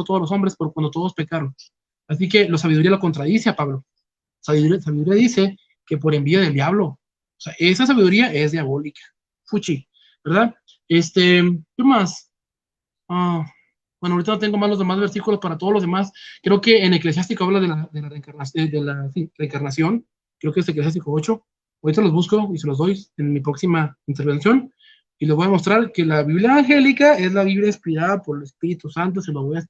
todos los hombres por cuando todos pecaron. Así que la sabiduría lo contradice a Pablo. Sabiduría dice que por envidia del diablo. O sea, esa sabiduría es diabólica. Fuchi, ¿verdad? ¿Qué más? Bueno, ahorita no tengo más los demás versículos para todos los demás. Creo que en Eclesiástico habla de la reencarnación, reencarnación. Creo que es Eclesiástico 8. Ahorita los busco y se los doy en mi próxima intervención. Y les voy a mostrar que la Biblia angélica es la Biblia inspirada por el Espíritu Santo. Se lo voy a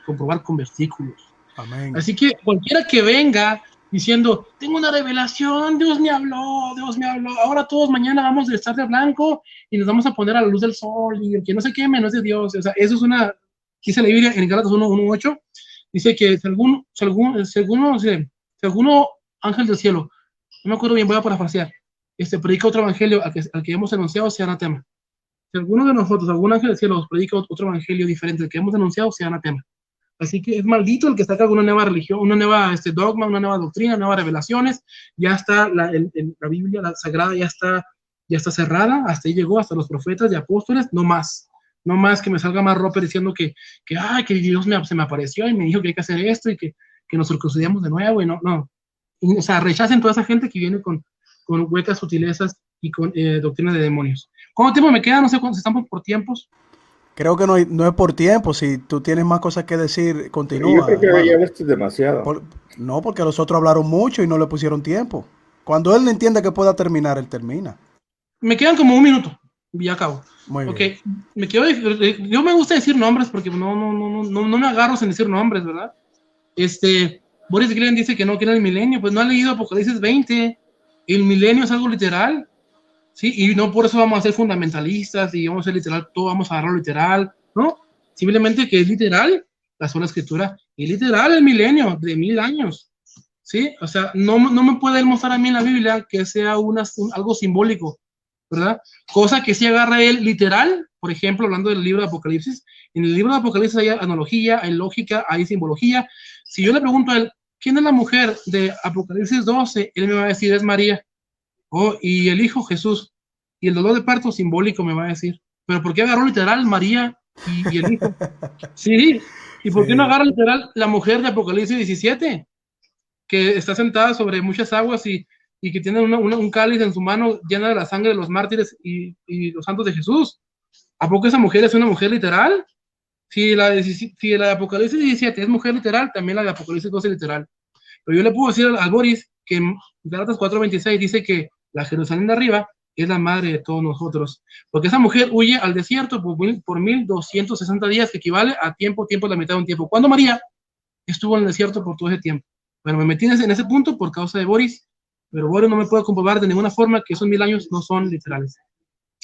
comprobar con versículos. Amén. Así que cualquiera que venga diciendo, tengo una revelación, Dios me habló, ahora todos mañana vamos a estar de blanco y nos vamos a poner a la luz del sol y el que no se queme no es de Dios. O sea, eso es una, dice la Biblia en Gálatas 1:8, dice que si alguno ángel del cielo, no me acuerdo bien, voy a parafrasear, predica otro evangelio al que hemos anunciado, sea anatema. Si alguno de nosotros, algún ángel del cielo, predica otro evangelio diferente al que hemos anunciado, sea anatema. Así que es maldito el que saca una nueva religión, una nueva dogma, una nueva doctrina, nuevas revelaciones. Ya está la Biblia, la Sagrada, ya está cerrada. Hasta ahí llegó, hasta los profetas y apóstoles. No más. No más que me salga más Roper diciendo que Dios se me apareció y me dijo que hay que hacer esto y que nos circuncidamos de nuevo. Y no. O sea, rechacen toda esa gente que viene con huecas sutilezas y con doctrina de demonios. ¿Cuánto tiempo me queda? No sé cuántos estamos por tiempos. Creo que no es por tiempo. Si tú tienes más cosas que decir, continúa. Yo creo que ya esto es demasiado. No, porque los otros hablaron mucho y no le pusieron tiempo. Cuando él entienda que pueda terminar, él termina. Me quedan como un minuto y ya acabo. Muy bien. Yo me gusta decir nombres porque no me agarro sin decir nombres, ¿verdad? Boris Glenn dice que no quiere el milenio, pues no ha leído Apocalipsis 20. El milenio es algo literal. ¿Sí? Y no por eso vamos a ser fundamentalistas y vamos a ser literal, todo vamos a agarrarlo literal, ¿no? Simplemente que es literal la sola escritura y literal el milenio de 1000 años, ¿sí? O sea, no me puede mostrar a mí en la Biblia que sea algo simbólico, ¿verdad? Cosa que sí agarra él literal, por ejemplo, hablando del libro de Apocalipsis. En el libro de Apocalipsis hay analogía, hay lógica, hay simbología. Si yo le pregunto a él, ¿quién es la mujer de Apocalipsis 12? Él me va a decir, es María. Y el hijo Jesús, y el dolor de parto simbólico me va a decir, pero ¿por qué agarró literal María y el hijo? Sí, ¿y por qué no agarra literal la mujer de Apocalipsis 17? Que está sentada sobre muchas aguas y que tiene un cáliz en su mano llena de la sangre de los mártires y los santos de Jesús. ¿A poco esa mujer es una mujer literal? Si la de Apocalipsis 17 es mujer literal, también la de Apocalipsis 12 es literal. Pero yo le puedo decir al Boris que en Gálatas 4:26 dice que la Jerusalén de arriba es la madre de todos nosotros, porque esa mujer huye al desierto por 1260 días, que equivale a tiempo de la mitad de un tiempo. Cuando María estuvo en el desierto por todo ese tiempo. Bueno, me metí en ese punto por causa de Boris, pero Boris no me puede comprobar de ninguna forma que esos 1000 años no son literales.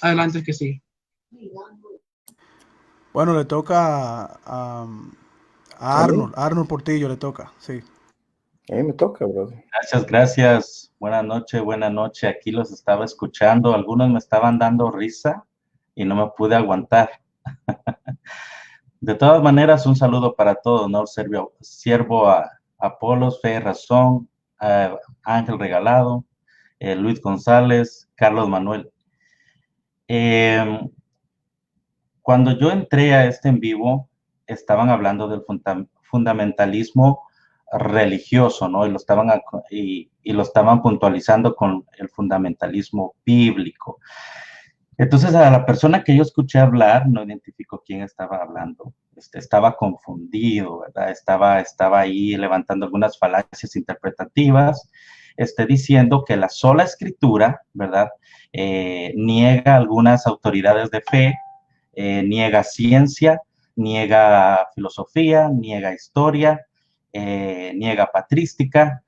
Adelante, que sigue. Bueno, le toca a Arnold Portillo, le toca, sí. A mí me toca, brother. Gracias. Buenas noches. Aquí los estaba escuchando. Algunos me estaban dando risa y no me pude aguantar. De todas maneras, un saludo para todos, ¿no? Siervo a Apolos, Fe, Razón, Ángel Regalado, Luis González, Carlos Manuel. Cuando yo entré a este en vivo, estaban hablando del fundamentalismo religioso, ¿no? Y lo estaban puntualizando con el fundamentalismo bíblico. Entonces, a la persona que yo escuché hablar, no identificó quién estaba hablando. Estaba confundido, ¿verdad? Estaba ahí levantando algunas falacias interpretativas, diciendo que la sola escritura, ¿verdad? Niega algunas autoridades de fe, niega ciencia, niega filosofía, niega historia, niega patrística,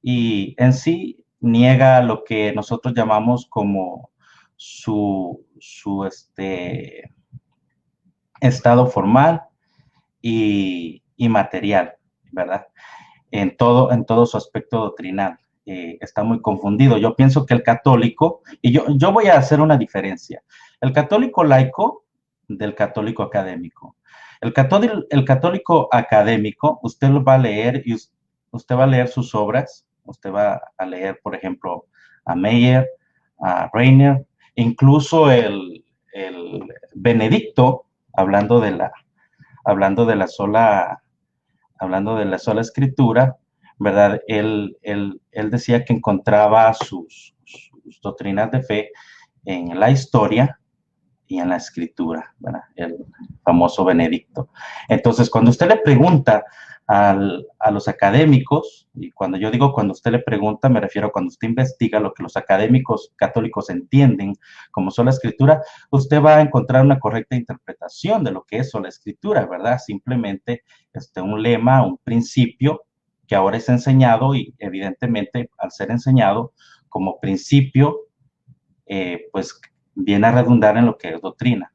y en sí niega lo que nosotros llamamos como su estado formal y material, ¿verdad? En todo su aspecto doctrinal. Está muy confundido. Yo pienso que el católico, y yo voy a hacer una diferencia, el católico laico del católico académico. El católico académico, usted lo va a leer y usted va a leer sus obras, usted va a leer, por ejemplo, a Meyer, a Reiner, incluso el Benedicto, hablando de hablando de la sola escritura, ¿verdad? Él decía que encontraba sus doctrinas de fe en la historia y en la escritura, ¿verdad? El famoso Benedicto. Entonces, cuando usted le pregunta a los académicos, y cuando yo digo cuando usted le pregunta, me refiero a cuando usted investiga lo que los académicos católicos entienden como sola escritura, usted va a encontrar una correcta interpretación de lo que es sola escritura, ¿verdad? Simplemente un lema, un principio que ahora es enseñado y evidentemente al ser enseñado como principio, pues viene a redundar en lo que es doctrina.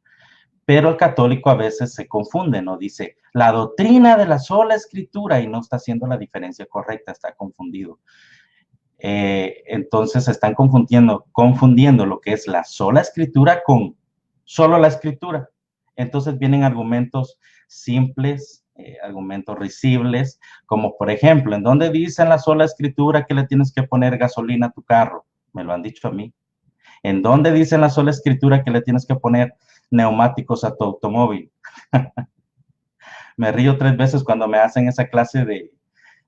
Pero el católico a veces se confunde, ¿no? Dice, la doctrina de la sola escritura y no está haciendo la diferencia correcta, está confundido. Entonces están confundiendo lo que es la sola escritura con solo la escritura. Entonces vienen argumentos simples, argumentos risibles, como por ejemplo, ¿en dónde dice en la sola escritura que le tienes que poner gasolina a tu carro? Me lo han dicho a mí. ¿En dónde dice en la sola escritura que le tienes que poner neumáticos a tu automóvil? Me río 3 veces cuando me hacen esa clase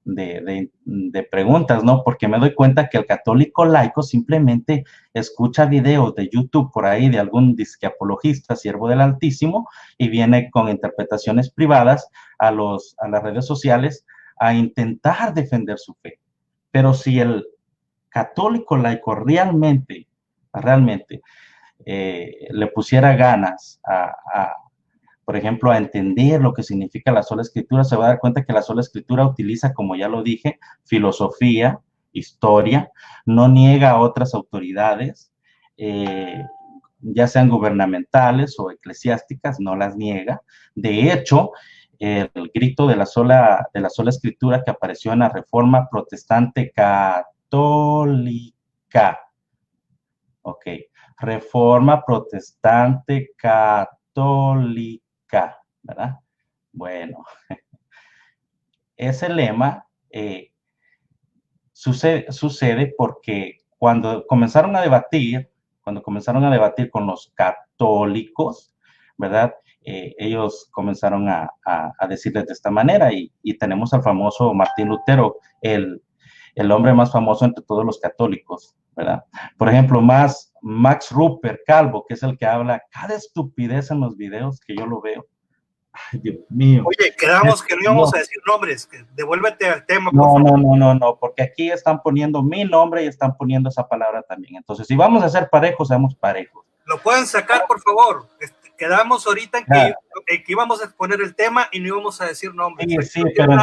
de preguntas, ¿no? Porque me doy cuenta que el católico laico simplemente escucha videos de YouTube por ahí de algún disque apologista, siervo del Altísimo, y viene con interpretaciones privadas a las redes sociales a intentar defender su fe. Pero si el católico laico realmente le pusiera ganas por ejemplo, a entender lo que significa la sola escritura, se va a dar cuenta que la sola escritura utiliza, como ya lo dije, filosofía, historia, no niega a otras autoridades, ya sean gubernamentales o eclesiásticas, no las niega. De hecho, el grito de la sola escritura que apareció en la Reforma Protestante Católica, ok, Reforma Protestante Católica, ¿verdad? Bueno, ese lema sucede porque cuando comenzaron a debatir con los católicos, ¿verdad? Ellos comenzaron a decirles de esta manera y tenemos al famoso Martín Lutero, el hombre más famoso entre todos los católicos, ¿verdad? Por ejemplo, Max Rupert Calvo, que es el que habla cada estupidez en los videos que yo lo veo. Ay, Dios mío. Oye, quedamos que no íbamos a decir nombres, devuélvete al tema, por favor. No, porque aquí están poniendo mi nombre y están poniendo esa palabra también. Entonces, si vamos a ser parejos, seamos parejos. Lo pueden sacar, por favor. Quedamos ahorita en que íbamos a exponer el tema y no íbamos a decir nombres. Sí, pero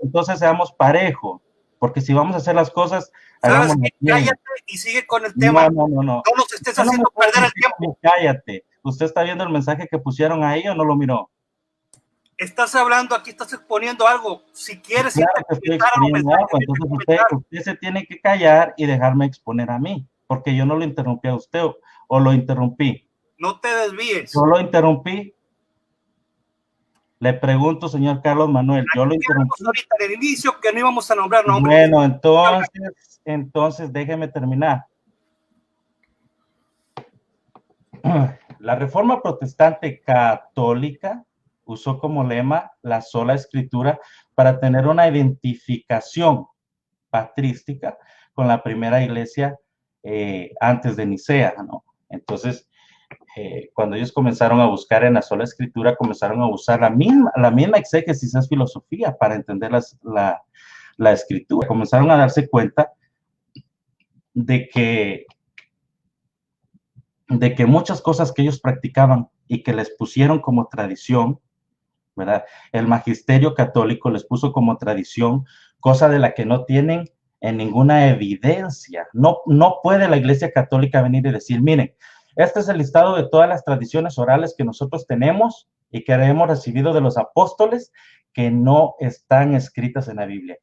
entonces seamos parejos. Porque si vamos a hacer las cosas, ¿sabes qué? Cállate y sigue con el tema. No. No nos estés haciendo perder el tiempo. Cállate. ¿Usted está viendo el mensaje que pusieron ahí o no lo miró? Estás hablando, aquí estás exponiendo algo. Si quieres, claro que estoy exponiendo algo. Entonces usted se tiene que callar y dejarme exponer a mí, porque yo no lo interrumpí a usted o lo interrumpí. No te desvíes. Yo lo interrumpí. Le pregunto, señor Carlos Manuel, yo lo interrumpí. Ahorita en el inicio que no íbamos a nombrar nombres. Bueno, entonces déjeme terminar. La Reforma Protestante Católica usó como lema la sola escritura para tener una identificación patrística con la primera iglesia antes de Nicea, ¿no? Entonces, cuando ellos comenzaron a buscar en la sola escritura, comenzaron a usar la misma exégesis, es filosofía para entender la escritura. Comenzaron a darse cuenta de que muchas cosas que ellos practicaban y que les pusieron como tradición, ¿verdad? El magisterio católico les puso como tradición, cosa de la que no tienen en ninguna evidencia. No puede la Iglesia Católica venir y decir, miren, este es el listado de todas las tradiciones orales que nosotros tenemos y que hemos recibido de los apóstoles que no están escritas en la Biblia.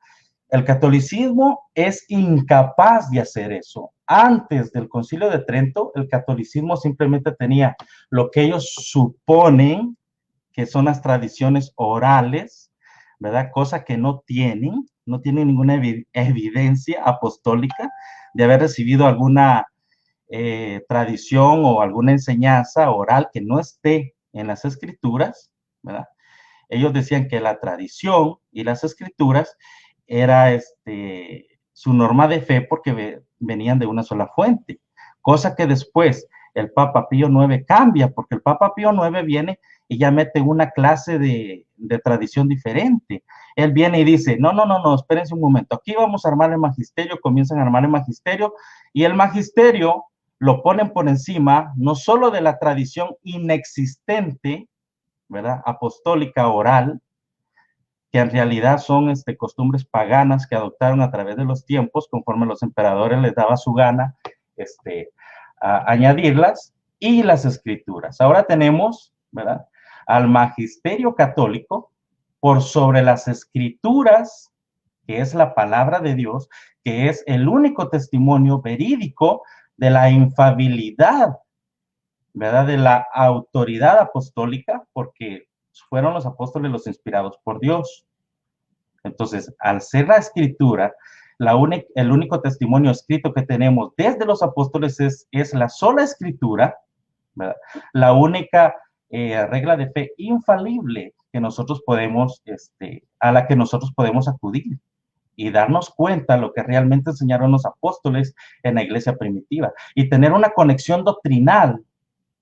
El catolicismo es incapaz de hacer eso. Antes del Concilio de Trento, el catolicismo simplemente tenía lo que ellos suponen que son las tradiciones orales, ¿verdad? Cosa que no tienen ninguna evidencia apostólica de haber recibido alguna tradición o alguna enseñanza oral que no esté en las escrituras, ¿verdad? Ellos decían que la tradición y las escrituras era su norma de fe porque venían de una sola fuente, cosa que después el Papa Pío IX cambia, porque el Papa Pío IX viene y ya mete una clase de tradición diferente. Él viene y dice, no, espérense un momento, aquí vamos a armar el magisterio, comienzan a armar el magisterio, y el magisterio lo ponen por encima, no solo de la tradición inexistente, ¿verdad? Apostólica oral, que en realidad son costumbres paganas que adoptaron a través de los tiempos, conforme los emperadores les daba su gana añadirlas, y las escrituras. Ahora tenemos, ¿verdad?, al magisterio católico por sobre las escrituras, que es la palabra de Dios, que es el único testimonio verídico de la infalibilidad, ¿verdad?, de la autoridad apostólica, porque fueron los apóstoles los inspirados por Dios. Entonces, al ser la escritura, el único testimonio escrito que tenemos desde los apóstoles es la sola escritura, ¿verdad?, la única regla de fe infalible que nosotros podemos, a la que nosotros podemos acudir y darnos cuenta de lo que realmente enseñaron los apóstoles en la iglesia primitiva y tener una conexión doctrinal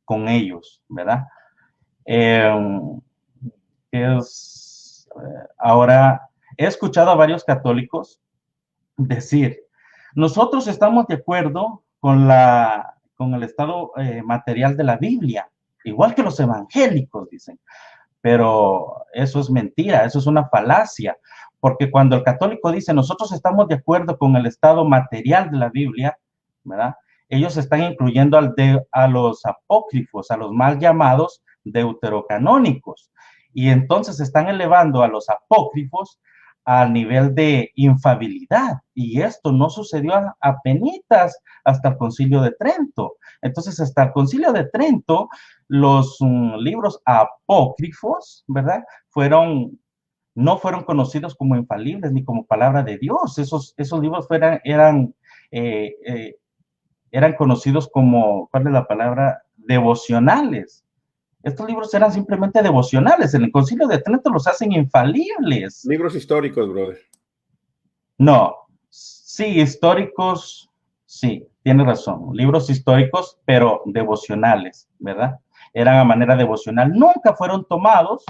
con ellos, ¿verdad? Ahora, he escuchado a varios católicos decir, nosotros estamos de acuerdo con el estado material de la Biblia, igual que los evangélicos, dicen. Pero eso es mentira, eso es una falacia, porque cuando el católico dice, nosotros estamos de acuerdo con el estado material de la Biblia, ¿verdad?, ellos están incluyendo a los apócrifos, a los mal llamados deuterocanónicos, y entonces están elevando a los apócrifos al nivel de infalibilidad, y esto no sucedió apenitas hasta el Concilio de Trento. Entonces, hasta el Concilio de Trento, los libros apócrifos, ¿verdad?, no fueron conocidos como infalibles ni como palabra de Dios. Esos libros eran conocidos como, ¿cuál es la palabra?, devocionales. Estos libros eran simplemente devocionales. En el Concilio de Trento los hacen infalibles. Libros históricos, brother. No, sí, históricos, sí, tiene razón. Libros históricos, pero devocionales, ¿verdad? Eran a manera devocional. Nunca fueron tomados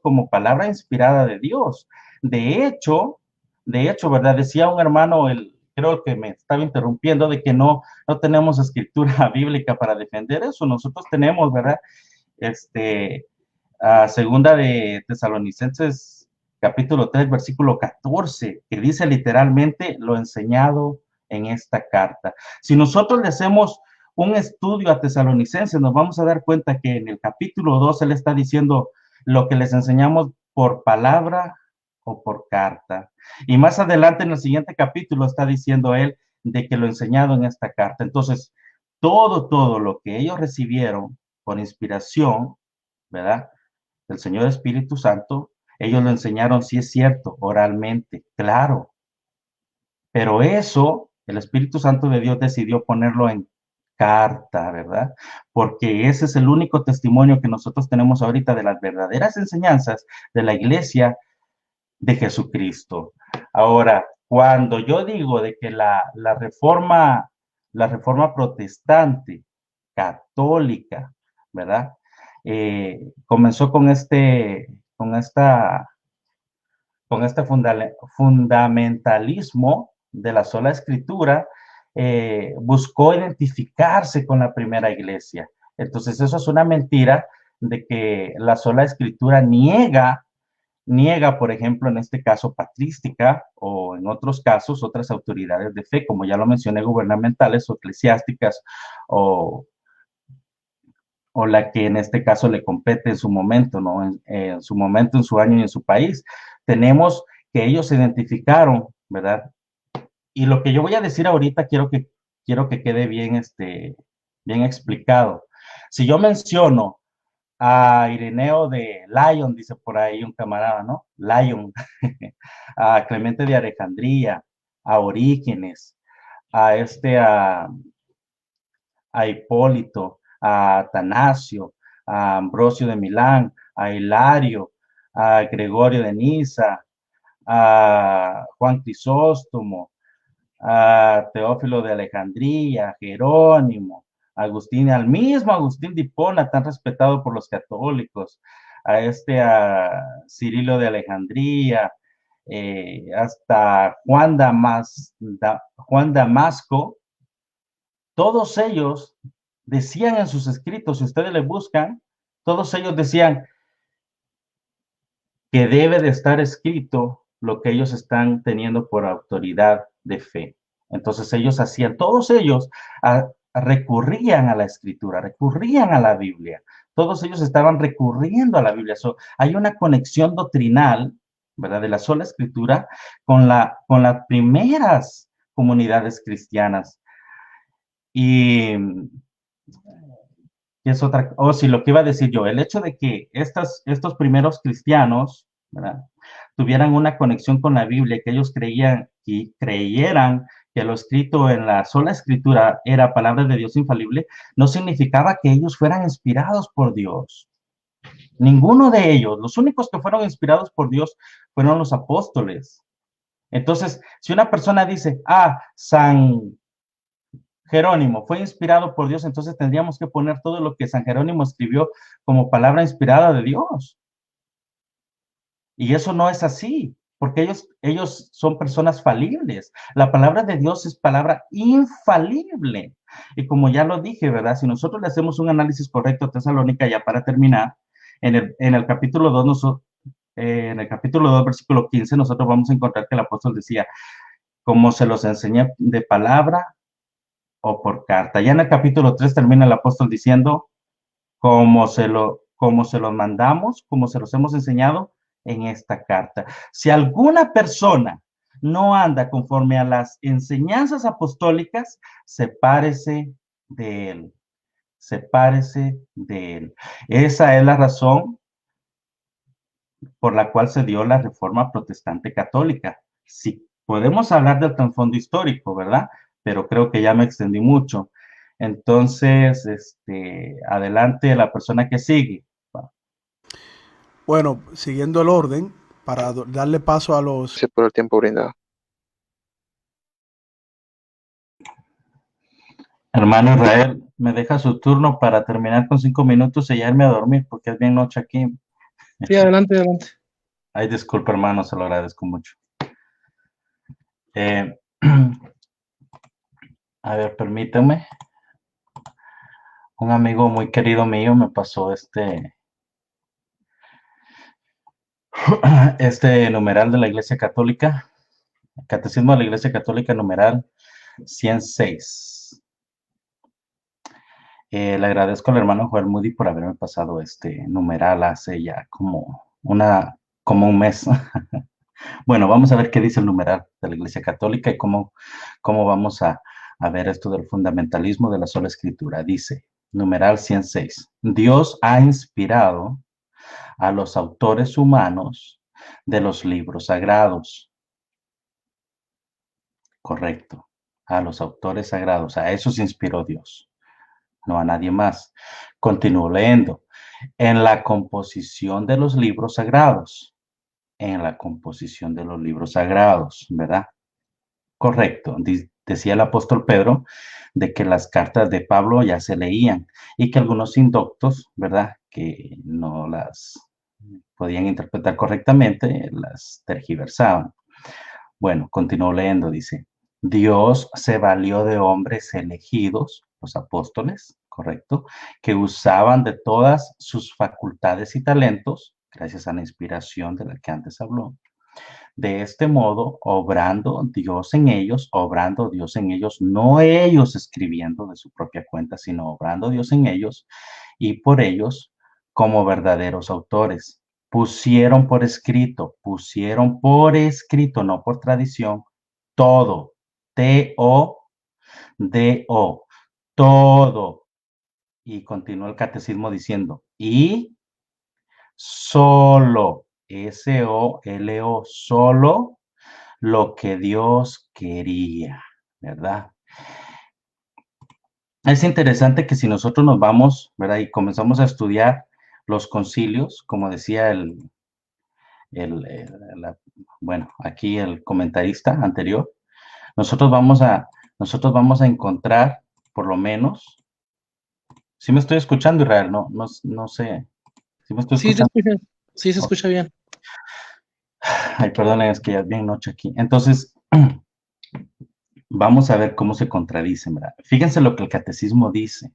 como palabra inspirada de Dios. De hecho, ¿verdad? Decía un hermano, creo que me estaba interrumpiendo, de que no tenemos escritura bíblica para defender eso. Nosotros tenemos, ¿verdad?, segunda de Tesalonicenses, capítulo 3, versículo 14, que dice literalmente lo enseñado en esta carta. Si nosotros le hacemos un estudio a Tesalonicenses, nos vamos a dar cuenta que en el capítulo 2 él está diciendo lo que les enseñamos por palabra o por carta. Y más adelante en el siguiente capítulo está diciendo él de que lo enseñado en esta carta. Entonces, todo lo que ellos recibieron por inspiración, ¿verdad?, del Señor Espíritu Santo, ellos lo enseñaron, sí es cierto, oralmente, claro. Pero eso, el Espíritu Santo de Dios decidió ponerlo en carta, ¿verdad? Porque ese es el único testimonio que nosotros tenemos ahorita de las verdaderas enseñanzas de la iglesia de Jesucristo. Ahora, cuando yo digo de que la reforma protestante, católica, ¿verdad?, comenzó con este fundamentalismo de la sola escritura, buscó identificarse con la primera iglesia. Entonces, eso es una mentira de que la sola escritura niega, por ejemplo, en este caso patrística, o en otros casos, otras autoridades de fe, como ya lo mencioné, gubernamentales o eclesiásticas, o la que en este caso le compete en su momento, ¿no? En su momento, en su año y en su país. Tenemos que ellos se identificaron, ¿verdad? Y lo que yo voy a decir ahorita quiero que quede bien, bien explicado. Si yo menciono a Ireneo de Lyon, dice por ahí un camarada, ¿no? Lyon, a Clemente de Alejandría, a Orígenes, a Hipólito, a Atanasio, a Ambrosio de Milán, a Hilario, a Gregorio de Niza, a Juan Crisóstomo, a Teófilo de Alejandría, a Jerónimo, Agustín, al mismo Agustín de Hipona, tan respetado por los católicos, a Cirilo de Alejandría, hasta Juan Damasco, todos ellos decían en sus escritos, si ustedes le buscan, todos ellos decían que debe de estar escrito lo que ellos están teniendo por autoridad de fe. Entonces ellos hacían, todos ellos recurrían a la escritura, recurrían a la Biblia. Todos ellos estaban recurriendo a la Biblia. Hay una conexión doctrinal, ¿verdad?, de la sola escritura con las primeras comunidades cristianas. Y es otra, sí, lo que iba a decir yo, el hecho de que estos primeros cristianos, ¿verdad?, tuvieran una conexión con la Biblia, que ellos creyeran que lo escrito en la sola escritura era palabra de Dios infalible, no significaba que ellos fueran inspirados por Dios. Ninguno de ellos, los únicos que fueron inspirados por Dios fueron los apóstoles. Entonces, si una persona dice, San Jerónimo fue inspirado por Dios, entonces tendríamos que poner todo lo que San Jerónimo escribió como palabra inspirada de Dios. Y eso no es así, porque ellos son personas falibles. La palabra de Dios es palabra infalible. Y como ya lo dije, ¿verdad? Si nosotros le hacemos un análisis correcto a Tesalónica, ya para terminar, en el capítulo 2, versículo 15, nosotros vamos a encontrar que el apóstol decía, como se los enseñé de palabra o por carta. Ya en el capítulo 3 termina el apóstol diciendo, como se los mandamos, como se los hemos enseñado en esta carta. Si alguna persona no anda conforme a las enseñanzas apostólicas, sepárese de él. Sepárese de él. Esa es la razón por la cual se dio la Reforma Protestante Católica. Sí, podemos hablar del trasfondo histórico, ¿verdad? Pero creo que ya me extendí mucho. Entonces, adelante la persona que sigue. Bueno, siguiendo el orden, para darle paso a los... Gracias por el tiempo brindado. Hermano Israel, me deja su turno para terminar con 5 minutos y ya irme a dormir, porque es bien noche aquí. Sí, adelante. Ay, disculpe, hermano, se lo agradezco mucho. A ver, permítame. Un amigo muy querido mío me pasó este numeral de la Iglesia Católica, Catecismo de la Iglesia Católica, numeral 106. Le agradezco al hermano Joel Moody por haberme pasado este numeral hace ya como un mes. Bueno, vamos a ver qué dice el numeral de la Iglesia Católica y cómo vamos a ver esto del fundamentalismo de la sola escritura. Dice, numeral 106, Dios ha inspirado a los autores humanos de los libros sagrados. Correcto, a los autores sagrados, a esos inspiró Dios, no a nadie más. Continúo leyendo. En la composición de los libros sagrados, ¿verdad? Correcto, decía el apóstol Pedro de que las cartas de Pablo ya se leían y que algunos indoctos, ¿verdad?, que no las podían interpretar correctamente, las tergiversaban. Bueno, continúo leyendo, dice, Dios se valió de hombres elegidos, los apóstoles, correcto, que usaban de todas sus facultades y talentos, gracias a la inspiración de la que antes habló. De este modo, obrando Dios en ellos, no ellos escribiendo de su propia cuenta, sino obrando Dios en ellos y por ellos como verdaderos autores. Pusieron por escrito, no por tradición, todo, T-O-D-O, todo. Y continúa el catecismo diciendo, y solo, S-O-L-O, solo lo que Dios quería, ¿verdad? Es interesante que si nosotros nos vamos, ¿verdad?, y comenzamos a estudiar los concilios, como decía bueno, aquí el comentarista anterior, nosotros vamos a encontrar, por lo menos, si me estoy escuchando, Israel, no sé, si me estoy Sí, escuchando. sí, se escucha bien. Ay, perdonen, es que ya es bien noche aquí. Entonces, vamos a ver cómo se contradicen, ¿verdad? Fíjense lo que el catecismo dice.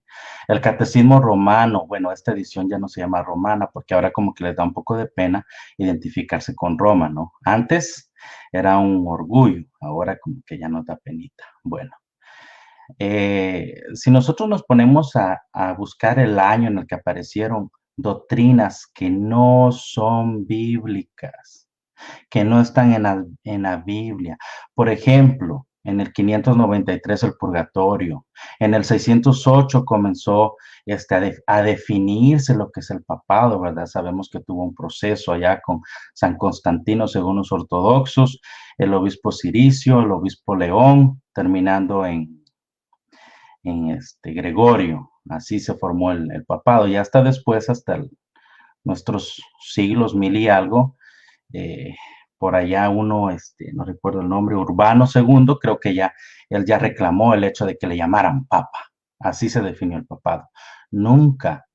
El catecismo romano, bueno, esta edición ya no se llama romana porque ahora como que les da un poco de pena identificarse con Roma, ¿no? Antes era un orgullo, ahora como que ya nos da penita. Bueno, si nosotros nos ponemos a buscar el año en el que aparecieron doctrinas que no son bíblicas, que no están en la Biblia. Por ejemplo, en el 593 el purgatorio, en el 608 comenzó a definirse lo que es el papado, ¿verdad? Sabemos que tuvo un proceso allá con San Constantino según los ortodoxos, el obispo Ciricio, el obispo León, terminando en Gregorio. Así se formó el papado y hasta después, hasta nuestros siglos, 1000 y algo, por allá uno, no recuerdo el nombre, Urbano II, creo que él ya reclamó el hecho de que le llamaran papa. Así se definió el papado. Nunca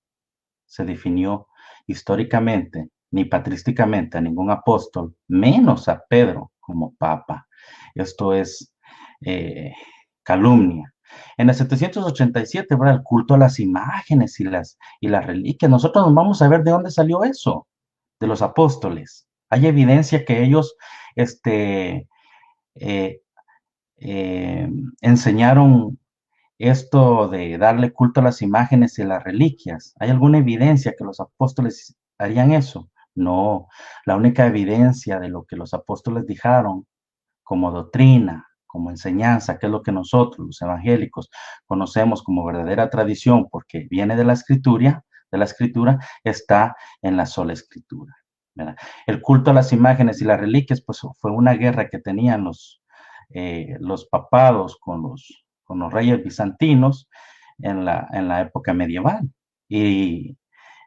se definió históricamente ni patrísticamente a ningún apóstol, menos a Pedro, como papa. Esto es calumnia. En el 787, ¿verdad? El culto a las imágenes y las reliquias. Nosotros nos vamos a ver de dónde salió eso, de los apóstoles. Hay evidencia que ellos enseñaron esto de darle culto a las imágenes y las reliquias. ¿Hay alguna evidencia que los apóstoles harían eso? No, la única evidencia de lo que los apóstoles dijeron como doctrina, como enseñanza, que es lo que nosotros, los evangélicos, conocemos como verdadera tradición, porque viene de la escritura, está en la sola escritura, ¿verdad? El culto a las imágenes y las reliquias, pues fue una guerra que tenían los papados con los reyes bizantinos en la época medieval. Y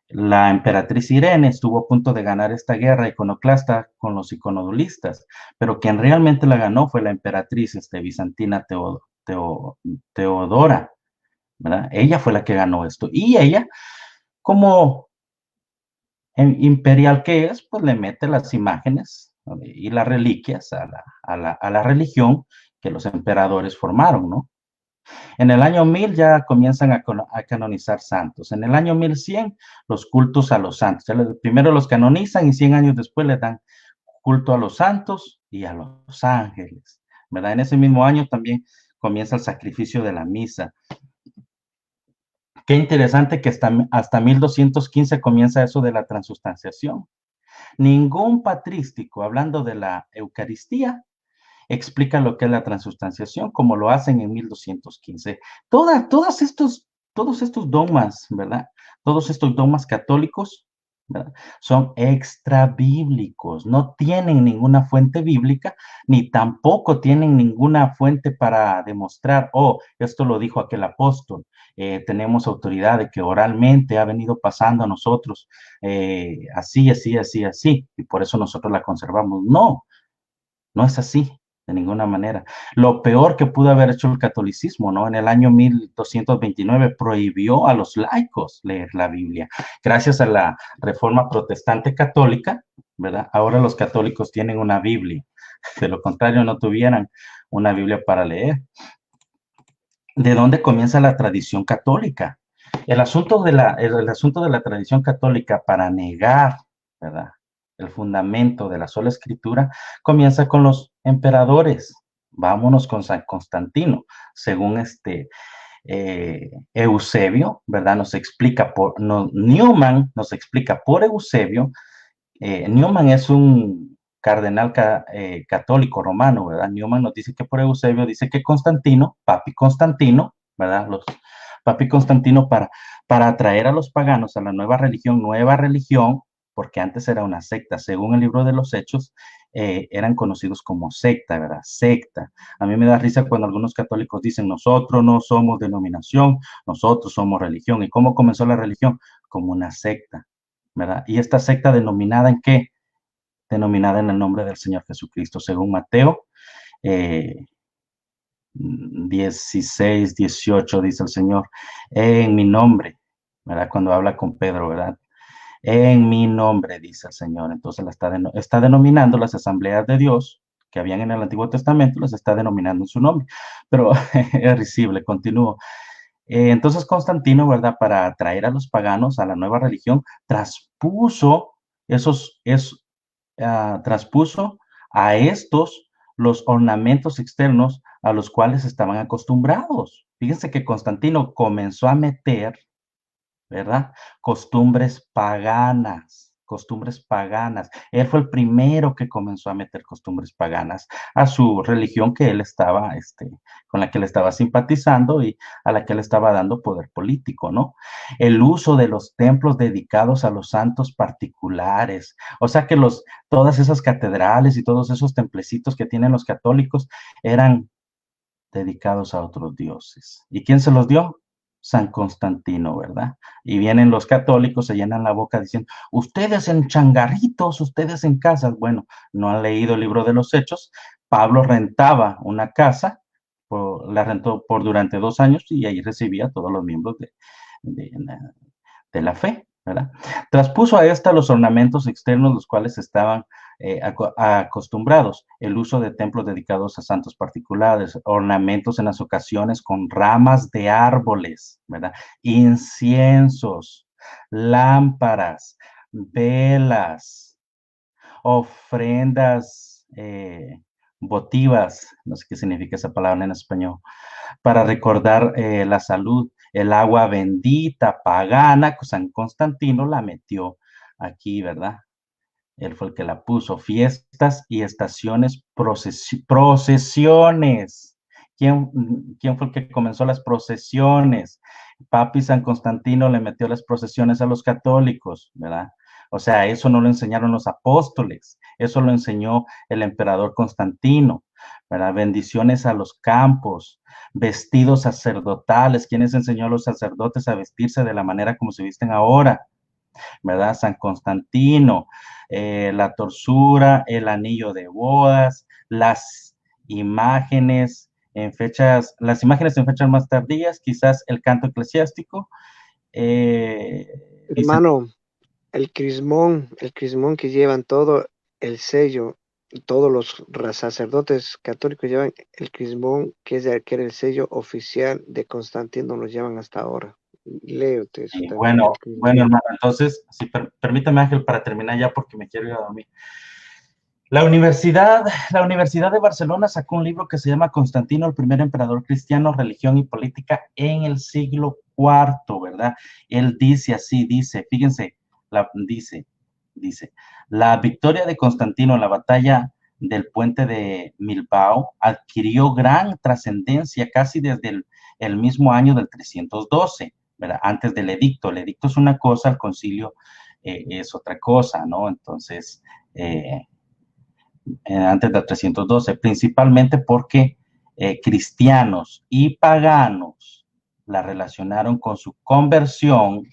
la emperatriz Irene estuvo a punto de ganar esta guerra iconoclasta con los iconodulistas, pero quien realmente la ganó fue la emperatriz bizantina Teodora, ¿verdad? Ella fue la que ganó esto. Y ella, como imperial que es, pues le mete las imágenes y las reliquias a la religión que los emperadores formaron, ¿no? En el año 1000 ya comienzan a canonizar santos. En el año 1100, los cultos a los santos. Primero los canonizan y 100 años después le dan culto a los santos y a los ángeles, ¿verdad? En ese mismo año también comienza el sacrificio de la misa. Qué interesante que hasta 1215 comienza eso de la transustanciación. Ningún patrístico, hablando de la Eucaristía, explica lo que es la transustanciación, como lo hacen en 1215. Todos estos dogmas, ¿verdad? Todos estos dogmas católicos, ¿verdad? Son extra bíblicos, no tienen ninguna fuente bíblica, ni tampoco tienen ninguna fuente para demostrar, esto lo dijo aquel apóstol, tenemos autoridad de que oralmente ha venido pasando a nosotros, así, y por eso nosotros la conservamos. No es así. De ninguna manera. Lo peor que pudo haber hecho el catolicismo, ¿no? En el año 1229 prohibió a los laicos leer la Biblia. Gracias a la reforma protestante católica, ¿verdad? Ahora los católicos tienen una Biblia. De lo contrario, no tuvieran una Biblia para leer. ¿De dónde comienza la tradición católica? El asunto de la tradición católica para negar, ¿verdad?, el fundamento de la sola escritura, comienza con los emperadores. Vámonos con San Constantino. Según Eusebio, ¿verdad? Newman nos explica por Eusebio. Newman es un cardenal católico romano, ¿verdad? Newman nos dice que por Eusebio dice que Constantino, Papi Constantino, ¿verdad? Papi Constantino para atraer a los paganos a la nueva religión, porque antes era una secta. Según el libro de los Hechos, eran conocidos como secta, ¿verdad? Secta. A mí me da risa cuando algunos católicos dicen, nosotros no somos denominación, nosotros somos religión. ¿Y cómo comenzó la religión? Como una secta. ¿verdad? Y esta secta denominada ¿en qué? Denominada en el nombre del Señor Jesucristo, según Mateo 16, 18, dice el Señor, en mi nombre, ¿verdad? Cuando habla con Pedro, ¿verdad? En mi nombre, dice el Señor. Entonces está denominando las asambleas de Dios que habían en el Antiguo Testamento, las está denominando en su nombre. Pero es risible, continúo. Entonces Constantino, ¿verdad? Para atraer a los paganos a la nueva religión, traspuso traspuso a estos los ornamentos externos a los cuales estaban acostumbrados. Fíjense que Constantino comenzó a meter, ¿verdad? Costumbres paganas. Él fue el primero que comenzó a meter costumbres paganas a su religión que él estaba, con la que él estaba simpatizando y a la que él estaba dando poder político, ¿no? El uso de los templos dedicados a los santos particulares, o sea que todas esas catedrales y todos esos templecitos que tienen los católicos eran dedicados a otros dioses. ¿Y quién se los dio? San Constantino, ¿verdad? Y vienen los católicos, se llenan la boca diciendo, ustedes en changarritos, ustedes en casas. Bueno, no han leído el libro de los Hechos. Pablo rentaba una casa, la rentó durante 2 años y ahí recibía a todos los miembros de la fe, ¿verdad? Traspuso a esta los ornamentos externos, los cuales estaban acostumbrados, el uso de templos dedicados a santos particulares, ornamentos en las ocasiones con ramas de árboles, ¿verdad? Inciensos, lámparas, velas, ofrendas votivas, no sé qué significa esa palabra en español, para recordar la salud. El agua bendita pagana, San Constantino la metió aquí, ¿verdad? Él fue el que la puso. Fiestas y estaciones, procesiones. ¿Quién fue el que comenzó las procesiones? Papi San Constantino le metió las procesiones a los católicos, ¿verdad? O sea, eso no lo enseñaron los apóstoles, eso lo enseñó el emperador Constantino, ¿verdad? Bendiciones a los campos, vestidos sacerdotales. ¿Quiénes enseñó a los sacerdotes a vestirse de la manera como se visten ahora? ¿Verdad? San Constantino, la torsura, el anillo de bodas, las imágenes en fechas más tardías, quizás el canto eclesiástico. Hermano, el crismón que llevan todo el sello, todos los sacerdotes católicos llevan el crismón, que era el sello oficial de Constantino, lo llevan hasta ahora. Léete eso también. Bueno, hermano, entonces, permítame, Ángel, para terminar ya porque me quiero ir a dormir. La Universidad de Barcelona sacó un libro que se llama Constantino, el primer emperador cristiano, religión y política en el siglo IV, ¿verdad? Él dice así, fíjense, dice, la victoria de Constantino en la batalla del puente de Bilbao adquirió gran trascendencia casi desde el mismo año del 312, ¿verdad? Antes del edicto. El edicto es una cosa, el concilio es otra cosa, ¿no? Entonces, antes del 312, principalmente porque cristianos y paganos la relacionaron con su conversión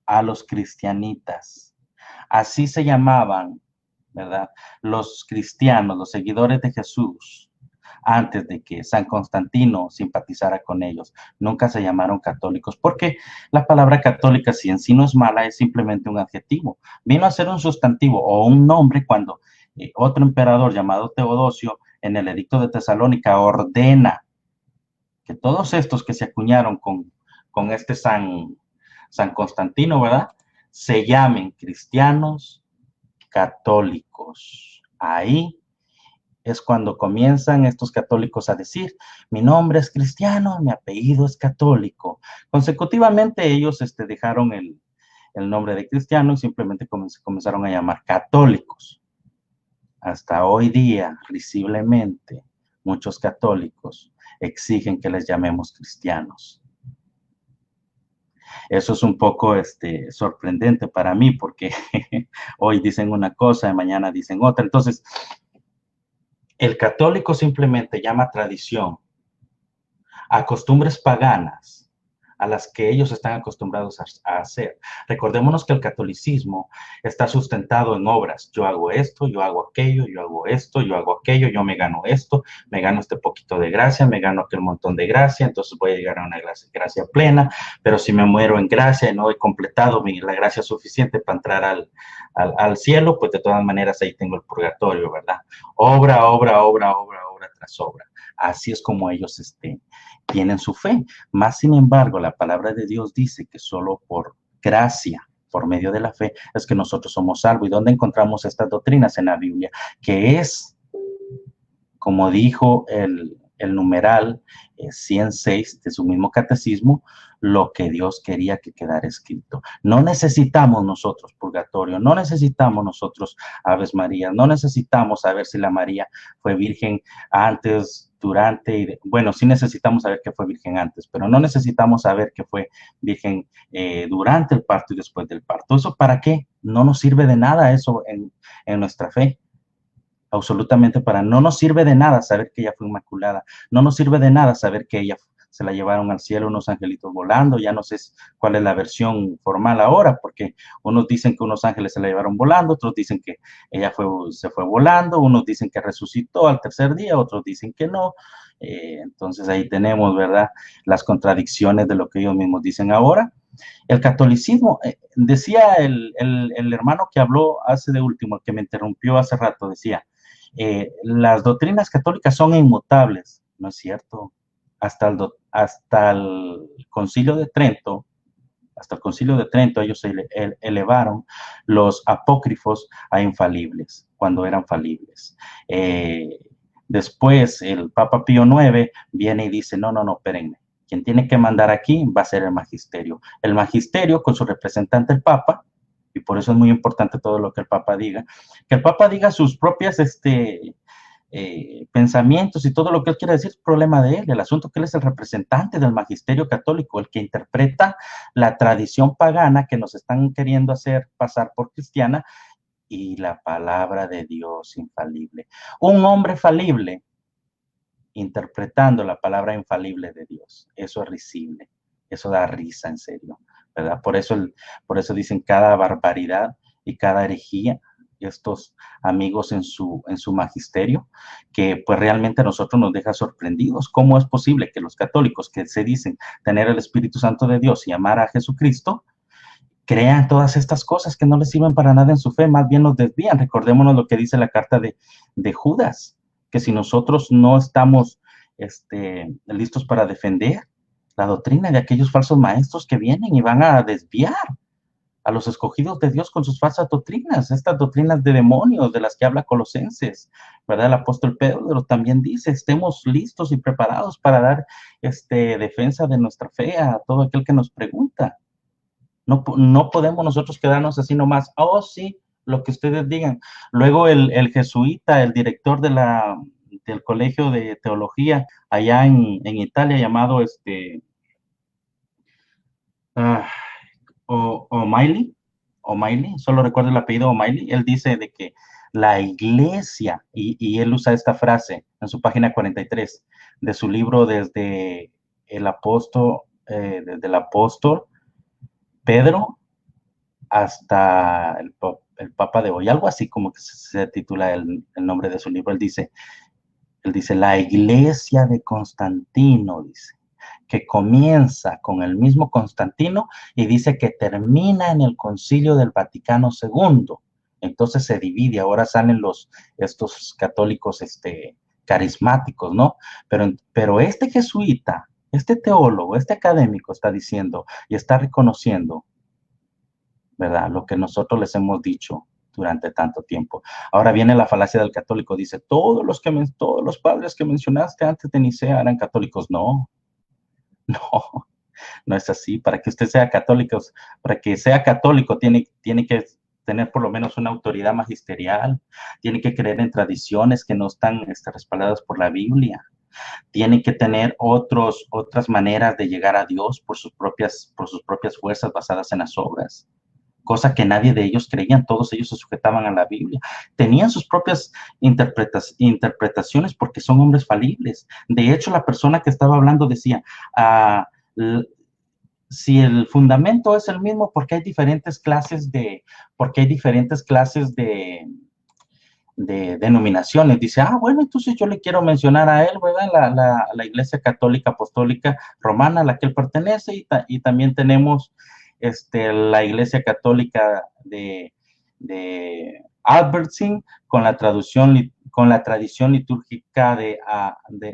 a los cristianitas. Así se llamaban, ¿verdad? Los cristianos, los seguidores de Jesús, antes de que San Constantino simpatizara con ellos. Nunca se llamaron católicos, porque la palabra católica, si en sí no es mala, es simplemente un adjetivo. Vino a ser un sustantivo o un nombre cuando otro emperador llamado Teodosio, en el edicto de Tesalónica, ordena que todos estos que se acuñaron con este San Constantino, ¿verdad?, se llamen cristianos católicos. Ahí es cuando comienzan estos católicos a decir, mi nombre es cristiano, mi apellido es católico. Consecutivamente ellos dejaron el nombre de cristiano y simplemente comenzaron a llamar católicos. Hasta hoy día, risiblemente, muchos católicos exigen que les llamemos cristianos. Eso es un poco sorprendente para mí porque hoy dicen una cosa y mañana dicen otra. Entonces, el católico simplemente llama tradición a costumbres paganas, a las que ellos están acostumbrados a hacer. Recordémonos que el catolicismo está sustentado en obras. Yo hago esto, yo hago aquello, yo hago esto, yo hago aquello, yo me gano esto, me gano este poquito de gracia, me gano aquel montón de gracia, entonces voy a llegar a una gracia plena, pero si me muero en gracia y no he completado la gracia suficiente para entrar al cielo, pues de todas maneras ahí tengo el purgatorio, ¿verdad? Obra tras obra. Así es como ellos tienen su fe. Más sin embargo, la palabra de Dios dice que solo por gracia, por medio de la fe, es que nosotros somos salvos. ¿Y dónde encontramos estas doctrinas? En la Biblia, que es, como dijo el numeral 106 de su mismo catecismo, lo que Dios quería que quedara escrito. No necesitamos nosotros purgatorio, no necesitamos nosotros Aves María, no necesitamos saber si la María fue virgen antes, durante, bueno, sí necesitamos saber que fue virgen antes, pero no necesitamos saber que fue virgen durante el parto y después del parto. ¿Eso para qué? No nos sirve de nada eso en nuestra fe. Absolutamente no nos sirve de nada saber que ella fue inmaculada, no nos sirve de nada saber que ella se la llevaron al cielo unos angelitos volando. Ya no sé cuál es la versión formal ahora, porque unos dicen que unos ángeles se la llevaron volando, otros dicen que ella se fue volando, unos dicen que resucitó al tercer día, otros dicen que no. Entonces ahí tenemos, ¿verdad?, las contradicciones de lo que ellos mismos dicen ahora. El catolicismo, decía el hermano que habló hace de último, el que me interrumpió hace rato, decía, las doctrinas católicas son inmutables. No es cierto. Hasta el Concilio de Trento, ellos elevaron los apócrifos a infalibles, cuando eran falibles. Después el Papa Pío IX viene y dice, no, espérenme, quien tiene que mandar aquí va a ser el magisterio. El magisterio con su representante, el Papa, y por eso es muy importante todo lo que el Papa diga, que el Papa diga sus propias pensamientos y todo lo que él quiere decir es problema de él. El asunto es que él es el representante del magisterio católico, el que interpreta la tradición pagana que nos están queriendo hacer pasar por cristiana y la palabra de Dios infalible. Un hombre falible interpretando la palabra infalible de Dios. Eso es risible, eso da risa, en serio, ¿verdad? Por eso dicen cada barbaridad y cada herejía estos amigos en su magisterio, que pues realmente a nosotros nos deja sorprendidos. ¿Cómo es posible que los católicos que se dicen tener el Espíritu Santo de Dios y amar a Jesucristo crean todas estas cosas que no les sirven para nada en su fe, más bien nos desvían? Recordémonos lo que dice la carta de Judas, que si nosotros no estamos listos para defender la doctrina de aquellos falsos maestros que vienen y van a desviar a los escogidos de Dios con sus falsas doctrinas, estas doctrinas de demonios de las que habla Colosenses, ¿verdad? El apóstol Pedro también dice, estemos listos y preparados para dar defensa de nuestra fe a todo aquel que nos pregunta. No podemos nosotros quedarnos así nomás, oh sí, lo que ustedes digan. Luego el jesuita, el director del colegio de teología allá en Italia, llamado O'Malley, solo recuerdo el apellido O'Malley. Él dice de que la iglesia, y él usa esta frase en su página 43 de su libro desde el apóstol Pedro hasta el Papa de hoy, algo así como que se titula el nombre de su libro. Él dice, la iglesia de Constantino, dice, que comienza con el mismo Constantino y dice que termina en el Concilio del Vaticano II. Entonces se divide, ahora salen estos católicos carismáticos, ¿no? Pero este jesuita, este teólogo, este académico está diciendo y está reconociendo, ¿verdad?, lo que nosotros les hemos dicho durante tanto tiempo. Ahora viene la falacia del católico, dice, todos los padres que mencionaste antes de Nicea eran católicos. No es así. Para que usted sea católico, tiene que tener por lo menos una autoridad magisterial, tiene que creer en tradiciones que no están respaldadas por la Biblia, tiene que tener otras maneras de llegar a Dios por sus propias fuerzas basadas en las obras, cosa que nadie de ellos creían. Todos ellos se sujetaban a la Biblia, tenían sus propias interpretaciones porque son hombres falibles. De hecho, la persona que estaba hablando decía, si el fundamento es el mismo, porque hay diferentes clases de denominaciones. Dice, bueno, entonces yo le quiero mencionar a él, ¿verdad? La Iglesia Católica Apostólica Romana a la que él pertenece, y también tenemos la Iglesia Católica de Albertine con la tradición litúrgica de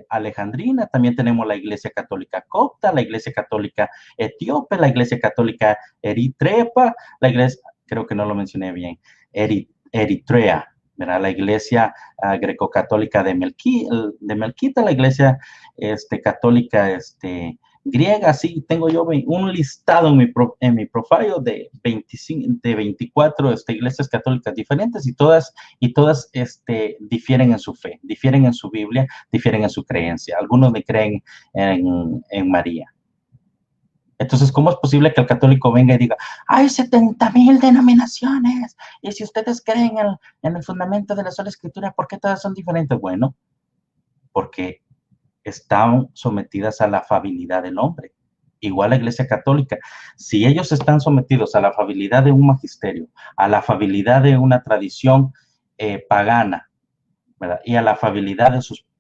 Alejandrina. También tenemos la Iglesia Católica Copta, la Iglesia Católica Etíope, la Iglesia Católica Eritrepa, la Iglesia, creo que no lo mencioné bien, Eritrea, ¿verdad? La Iglesia Greco-Católica de Melquita, la Iglesia Católica griega. Sí, tengo yo un listado en mi profile de 24 iglesias católicas diferentes, y todas difieren en su fe, difieren en su Biblia, difieren en su creencia. Algunos me creen en María. Entonces, ¿cómo es posible que el católico venga y diga, hay 70,000 denominaciones, y si ustedes creen en el fundamento de la sola escritura, ¿por qué todas son diferentes? Bueno, porque están sometidas a la afabilidad del hombre. Igual la Iglesia Católica, si ellos están sometidos a la afabilidad de un magisterio, a la afabilidad de una tradición pagana, ¿verdad? Y a la afabilidad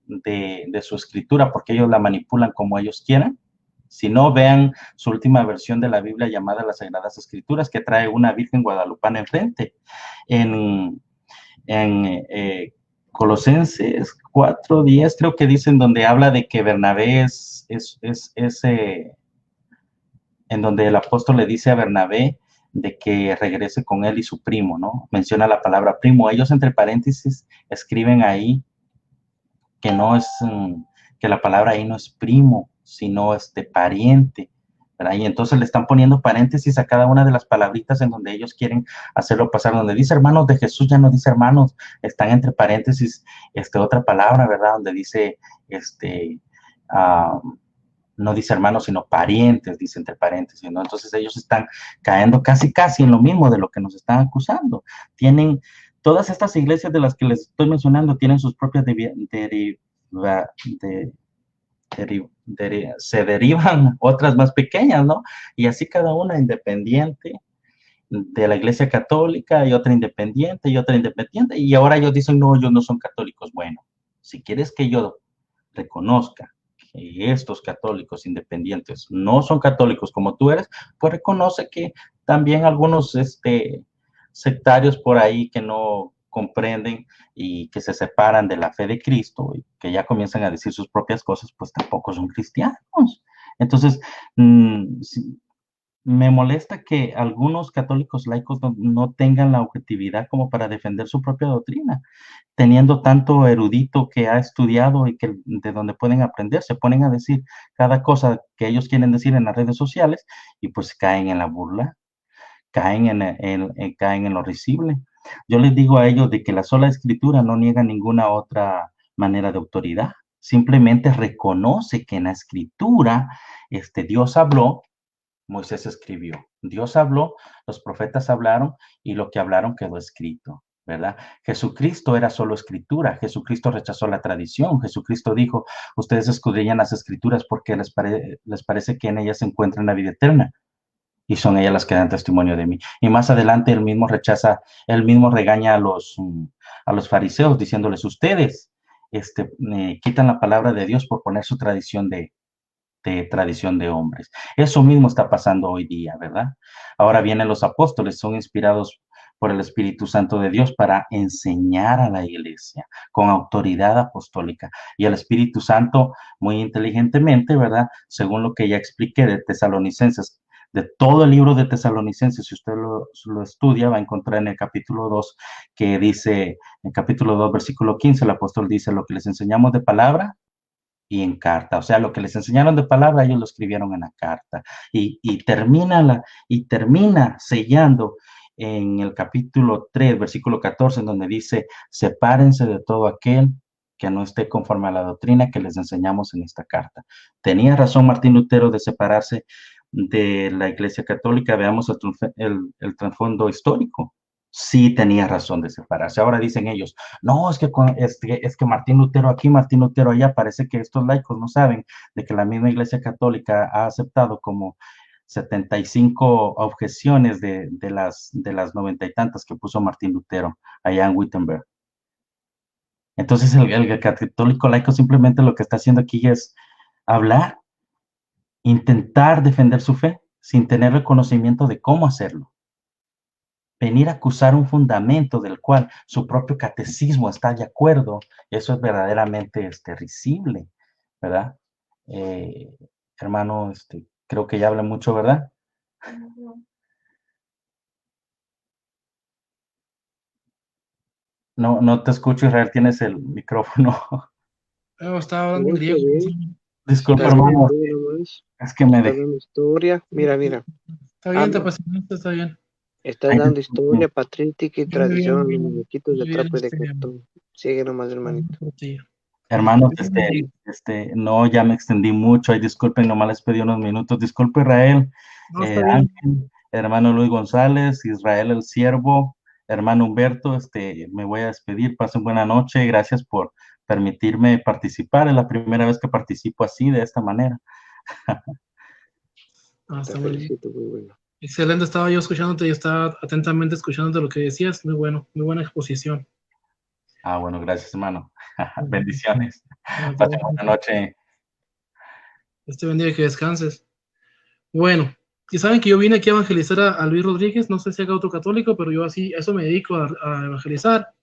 de su escritura, porque ellos la manipulan como ellos quieran. Si no, vean su última versión de la Biblia llamada las Sagradas Escrituras, que trae una Virgen guadalupana enfrente. En Colosenses 4:10, creo que dicen, donde habla de que Bernabé en donde el apóstol le dice a Bernabé de que regrese con él y su primo, ¿no? Menciona la palabra primo. Ellos entre paréntesis escriben ahí que que la palabra ahí no es primo, sino pariente, ¿verdad? Y entonces le están poniendo paréntesis a cada una de las palabritas en donde ellos quieren hacerlo pasar. Donde dice hermanos de Jesús, ya no dice hermanos, están entre paréntesis otra palabra, ¿verdad? Donde dice, no dice hermanos, sino parientes, dice entre paréntesis, ¿no? Entonces ellos están cayendo casi en lo mismo de lo que nos están acusando. Todas estas iglesias de las que les estoy mencionando tienen sus propias se derivan otras más pequeñas, ¿no? Y así cada una independiente de la Iglesia Católica, y otra independiente, y ahora ellos dicen, no, ellos no son católicos. Bueno, si quieres que yo reconozca que estos católicos independientes no son católicos como tú eres, pues reconoce que también algunos sectarios por ahí que no comprenden y que se separan de la fe de Cristo y que ya comienzan a decir sus propias cosas, pues tampoco son cristianos. Entonces, me molesta que algunos católicos laicos no tengan la objetividad como para defender su propia doctrina, teniendo tanto erudito que ha estudiado y de donde pueden aprender. Se ponen a decir cada cosa que ellos quieren decir en las redes sociales y pues caen en la burla, caen en lo risible. Yo les digo a ellos de que la sola escritura no niega ninguna otra manera de autoridad, simplemente reconoce que en la escritura Dios habló, Moisés escribió, Dios habló, los profetas hablaron y lo que hablaron quedó escrito, ¿verdad? Jesucristo era solo escritura, Jesucristo rechazó la tradición, Jesucristo dijo, ustedes escudriñan las escrituras porque les parece que en ellas se encuentra la vida eterna. Y son ellas las que dan testimonio de mí. Y más adelante él mismo regaña a los fariseos diciéndoles, ustedes quitan la palabra de Dios por poner su tradición de tradición de hombres. Eso mismo está pasando hoy día, ¿verdad? Ahora vienen los apóstoles, son inspirados por el Espíritu Santo de Dios para enseñar a la iglesia con autoridad apostólica. Y el Espíritu Santo, muy inteligentemente, ¿verdad? Según lo que ya expliqué de Tesalonicenses, de todo el libro de Tesalonicenses, si usted lo estudia, va a encontrar en el capítulo 2, que dice, en el capítulo 2, versículo 15, el apóstol dice, lo que les enseñamos de palabra y en carta. O sea, lo que les enseñaron de palabra, ellos lo escribieron en la carta. Y termina sellando en el capítulo 3, versículo 14, en donde dice, sepárense de todo aquel que no esté conforme a la doctrina que les enseñamos en esta carta. Tenía razón Martín Lutero de separarse de la Iglesia Católica. Veamos el trasfondo histórico. Sí tenía razón de separarse. Ahora dicen ellos, no, es que Martín Lutero aquí, Martín Lutero allá. Parece que estos laicos no saben de que la misma Iglesia Católica ha aceptado como 75 objeciones de las 90 y tantas que puso Martín Lutero allá en Wittenberg. Entonces el católico laico simplemente lo que está haciendo aquí es hablar, intentar defender su fe sin tener reconocimiento de cómo hacerlo. Venir a acusar un fundamento del cual su propio catecismo está de acuerdo, eso es verdaderamente risible, ¿verdad? Hermano, creo que ya hablé mucho, ¿verdad? No te escucho, Israel, tienes el micrófono. Estaba hablando en griego. Disculpa, Está bien, hermano, bueno, pues. es que me Está dejé. dando historia. Mira. Está bien, te apasionaste, está bien. Estás Ay, dando historia, patrística y Muy tradición, los bien, muñequitos de muy bien, trapo y de cartón. Sigue nomás, hermanito. Sí. Hermanos, no, ya me extendí mucho, ay, disculpen, nomás les pedí unos minutos. Disculpe, Israel, No, está bien. Ángel, hermano Luis González, Israel el Siervo, hermano Humberto, me voy a despedir, pasen buena noche, gracias por permitirme participar, es la primera vez que participo así, de esta manera. Está Te muy bien. felicito, muy bueno. Excelente, estaba yo escuchándote y estaba atentamente escuchándote lo que decías. Muy bueno, muy buena exposición. Ah, bueno, gracias, hermano. Bendiciones. Ah, Pasen buena noche. Dios te bendiga y que descanses. Bueno, y saben que yo vine aquí a evangelizar a Luis Rodríguez, no sé si haga otro católico, pero yo así, a eso me dedico a evangelizar.